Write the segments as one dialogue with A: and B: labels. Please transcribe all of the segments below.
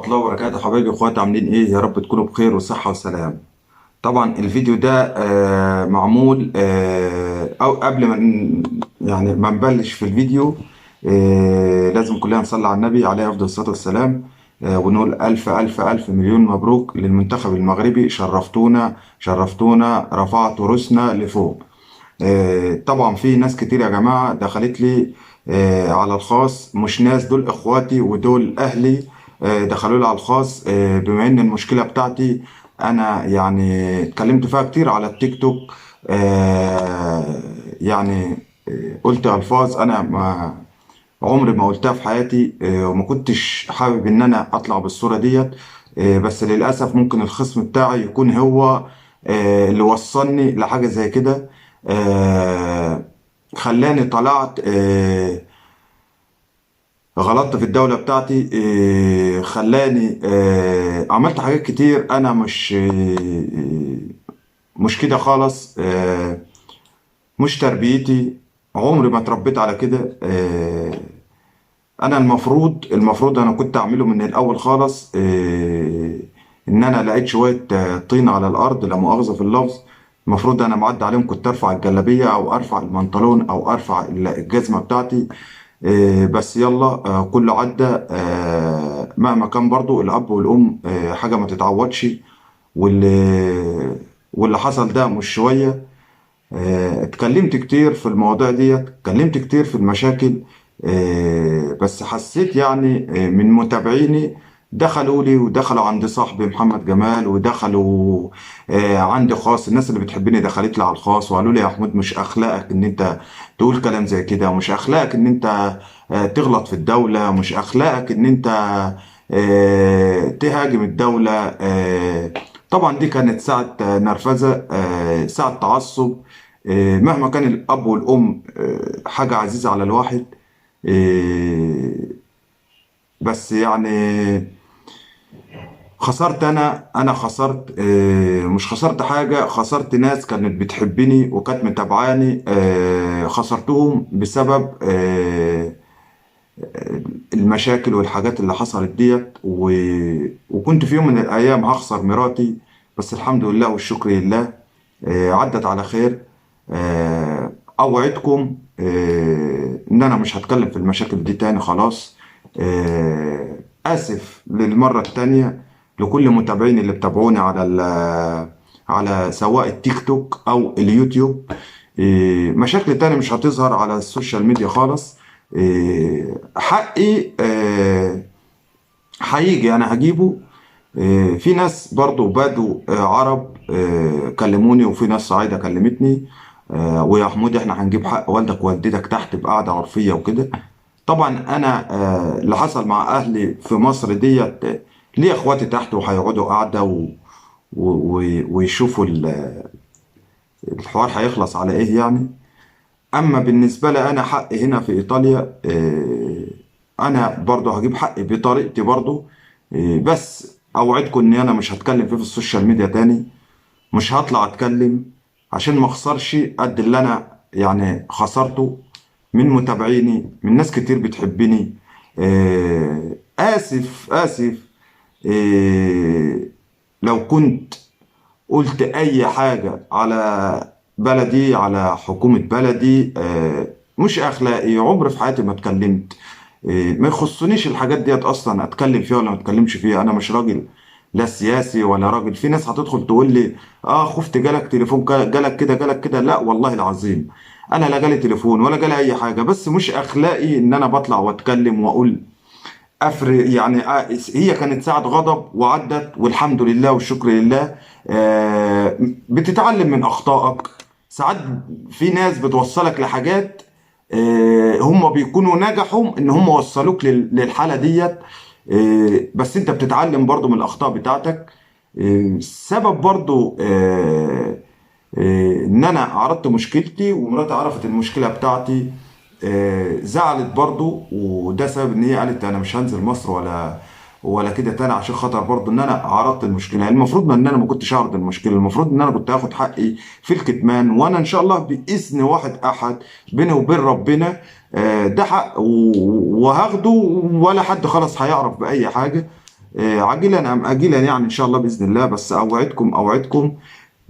A: ورحمة الله وبركاته. حبايبي اخواتي، عاملين ايه؟ يا رب تكونوا بخير وصحة وسلام. طبعا الفيديو ده معمول او قبل ما يعني ما نبلش في الفيديو. لازم كلنا نصلي على النبي عليه افضل الصلاة والسلام. ونقول الف الف الف مليون مبروك للمنتخب المغربي. شرفتونا شرفتونا، رفعتوا روسنا لفوق. طبعا في ناس كتير يا جماعة دخلت لي على الخاص، مش ناس، دول اخواتي ودول اهلي. دخلوا لي على الخاص بما ان المشكلة بتاعتي انا يعني اتكلمت فيها كتير على التيك توك. يعني قلت الفاظ انا ما عمري ما قلتها في حياتي، وما كنتش حابب ان انا اطلع بالصورة ديت. بس للاسف ممكن الخصم بتاعي يكون هو اللي وصلني لحاجة زي كده. آه، خلاني طلعت غلطت في الدولة بتاعتي. خلاني عملت حاجات كتير انا مش كده خالص. مش تربيتي، عمري ما اتربيت على كده. انا المفروض انا كنت اعمله من الاول خالص. ان انا لقيت شويه طين على الارض، لا مؤاخذه في اللفظ، المفروض انا معدي عليهم كنت ارفع الجلابيه او ارفع البنطلون او ارفع الجزمه بتاعتي. بس يلا، كله عدى. مهما كان برضو الاب والام حاجه ما تتعوضش. واللي حصل ده مش شويه. اتكلمت كتير في المواضيع ديت، اتكلمت كتير في المشاكل. بس حسيت يعني من متابعيني دخلوا لي ودخلوا عند صاحبي محمد جمال، ودخلوا عندي خاص. الناس اللي بتحبني دخلت لي على الخاص وقالوا لي يا محمود، مش اخلاقك ان انت تقول كلام زي كده، ومش اخلاقك ان انت تغلط في الدولة، مش اخلاقك ان انت تهاجم الدولة. طبعا دي كانت ساعة نرفزة، ساعة تعصب. مهما كان الأب والأم حاجة عزيزة على الواحد. آه، بس يعني خسرت. أنا خسرت، مش خسرت حاجة، خسرت ناس كانت بتحبني وكانت متابعاني. خسرتهم بسبب المشاكل والحاجات اللي حصلت ديت. وكنت في يوم من الأيام هخسر مراتي، بس الحمد لله والشكر لله عدت على خير. أوعدكم إن أنا مش هتكلم في المشاكل دي تاني خلاص. آسف للمرة التانية لكل متابعين اللي بتابعوني على سواء التيك توك أو اليوتيوب. مشاكل تاني مش هتظهر على السوشيال ميديا خالص. حقي هيجي، أنا هجيبه. في ناس برضو بدو عرب كلموني، وفي ناس صعايدة كلمتني. ويا حمود احنا هنجيب حق والدك ووالدتك تحت بقعدة عرفية وكده. طبعا انا اللي حصل مع اهلي في مصر ديت، ليه اخواتي تحت وهيقعدوا قاعدة ويشوفوا الحوار هيخلص على ايه يعني. اما بالنسبة لي انا حقي هنا في ايطاليا، انا برضو هجيب حقي بطريقتي برضو. بس اوعدكم ان انا مش هتكلم فيه في السوشيال ميديا تاني، مش هطلع اتكلم عشان ما اخسرش قد اللي انا يعني خسرته من متابعيني، من ناس كتير بتحبني. اسف اسف. آه، لو كنت قلت اي حاجة على بلدي، على حكومة بلدي، مش اخلاقي، عمري في حياتي ما اتكلمت. ما يخصنيش الحاجات ديت اصلا اتكلم فيها ولا ما اتكلمش فيها. انا مش راجل لا سياسي ولا راجل. في ناس هتدخل تقول لي اه خفت جالك تليفون، جالك كده جالك كده. لا والله العظيم انا لا جالي تليفون ولا جالي اي حاجة، بس مش اخلاقي ان انا بطلع واتكلم واقول افرق يعني. هي كانت ساعة غضب وعدت والحمد لله والشكر لله. بتتعلم من اخطائك. ساعات في ناس بتوصلك لحاجات هم بيكونوا نجحوا ان هم وصلوك للحالة ديت. بس انت بتتعلم برضو من الاخطاء بتاعتك. سبب برضو ان انا عرضت مشكلتي ومراتي عرفت المشكلة بتاعتي. زعلت برضو، وده سبب ان هي قالت انا مش هنزل مصر ولا كده تاني، عشان خاطر برضو ان انا عرضت المشكله. المفروض ان انا ما كنتش اعرض المشكله، المفروض ان انا كنت هاخد حقي في الكتمان. وانا ان شاء الله باذن واحد احد بيني وبين ربنا ده حق وهاخده، ولا حد خلاص هيعرف باي حاجه. عاجلا ام اجلا يعني ان شاء الله باذن الله. بس اوعدكم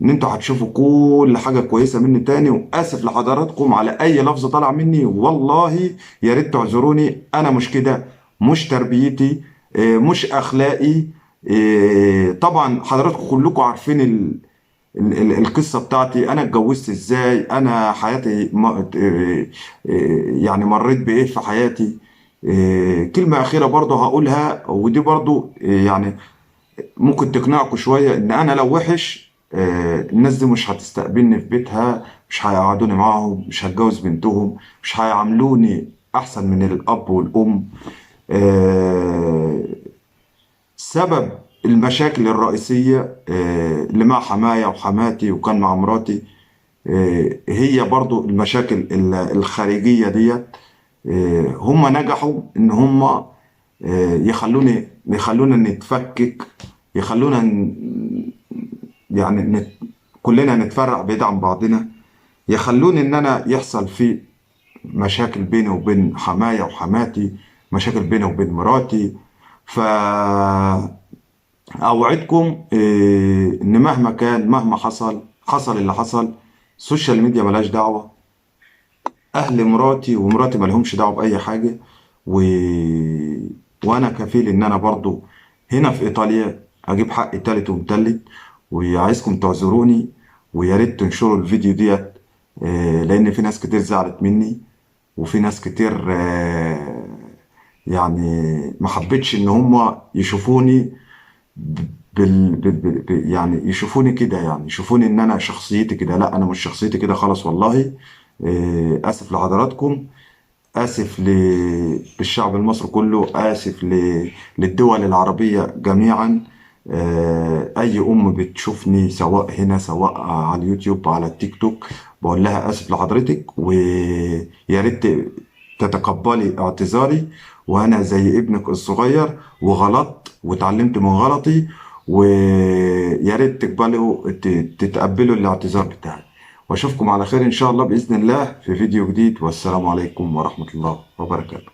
A: ان انتوا هتشوفوا كل حاجه كويسه مني تاني. واسف لحضراتكم على اي لفظ طلع مني، والله يا ريت تعذروني. انا مش كده، مش تربيتي، مش اخلاقي. طبعا حضراتكم كلكم عارفين القصة بتاعتي. أنا اتجوزت إزاي، أنا حياتي يعني مريت بإيه في حياتي. كلمة أخيرة برضه هقولها، ودي برضه يعني ممكن تقنعكم شوية. إن أنا لو وحش، الناس دي مش هتستقبلني في بيتها، مش هيقعدوني معاهم، مش هتجوز بنتهم، مش هيعاملوني أحسن من الأب والأم. آه، سبب المشاكل الرئيسية اللي مع حماية وحماتي وكان مع مراتي، هي برضو المشاكل الخارجية ديت. هم نجحوا ان هم يخلونا نتفكك، يخلونا يعني كلنا نتفرع بعيد عن بعضنا، يخلوني ان انا يحصل في مشاكل بيني وبين حماية وحماتي، مشاكل بيني وبين مراتي. ف اوعدكم ان مهما كان، مهما حصل اللي حصل، السوشيال ميديا ملهاش دعوة. اهل مراتي ومراتي مالهمش دعوة بأي حاجة. و... وانا كفيل ان انا برضو هنا في ايطاليا اجيب حقي تالت ومتلت. وعايزكم تعذروني، ويا ريت تنشروا الفيديو ديت، لان في ناس كتير زعلت مني، وفي ناس كتير يعني ما حبتش ان هم يشوفوني يعني يشوفوني كده، يعني يشوفوني ان انا شخصيتي كده. لا، انا مش شخصيتي كده خالص والله. اسف لحضراتكم، اسف للشعب المصري كله، اسف للدول العربية جميعا. اي ام بتشوفني سواء هنا سواء على اليوتيوب على التيك توك، بقول لها اسف لحضرتك، ويا ريت تتقبلي اعتذاري. وانا زي ابنك الصغير، وغلطت واتعلمت من غلطي، ويا ريت تتقبلوا الاعتذار بتاعي. واشوفكم على خير ان شاء الله باذن الله في فيديو جديد، والسلام عليكم ورحمة الله وبركاته.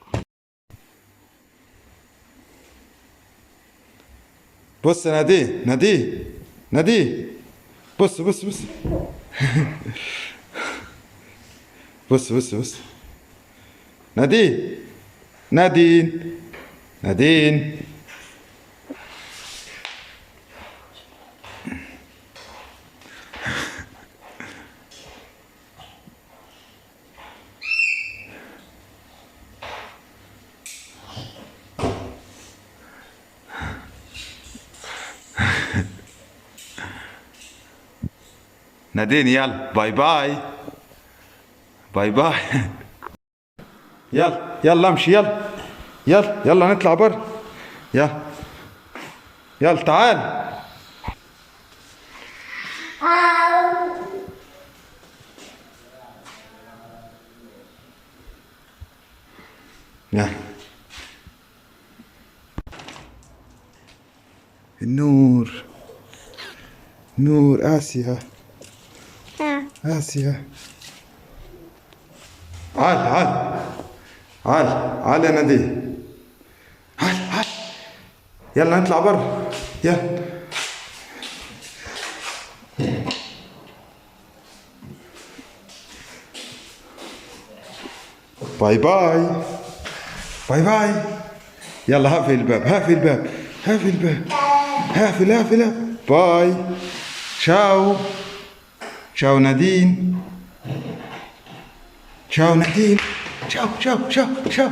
A: بص يا ناديه، ناديه، بص بص ناديه، نادين، نادين. نادين يلا باي باي، باي باي. يلا امشي، يلا نطلع بره. يلا تعال. يلا النور، نور آسيا، آسيا. عال يا ناديه، عال. يلا نطلع بره، يلا. باي باي، باي باي. يلا هقفل الباب، هقفل. باي. تشاو نادين، تشاو نادين، تشاو.